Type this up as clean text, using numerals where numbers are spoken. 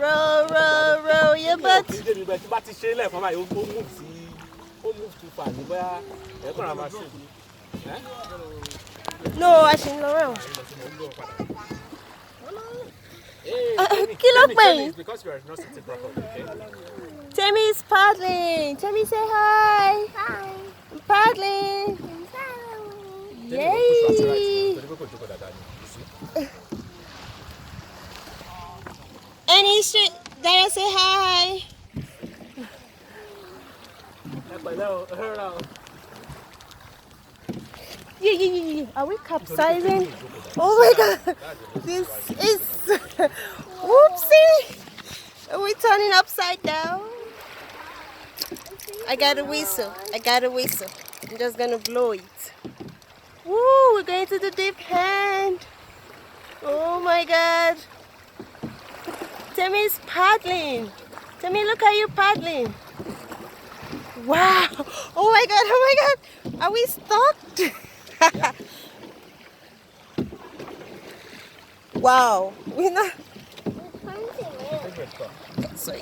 Row, row, row your boat. No, I shouldn't know. Kilo Queen. Because you are not sitting properly, okay? Tammy is paddling. Tammy, say hi. Hi. I'm paddling. Yay. Any street, Dara, say hi. Yeah. Are we capsizing? Oh my god. This is. Whoopsie. Are we turning upside down? I got a whistle. I'm just gonna blow it. Woo, we're going to the deep end. Oh my god. Tammy's paddling. Tammy, look how you paddling. Wow. Oh my god. Are we stuck? Wow. We're not. So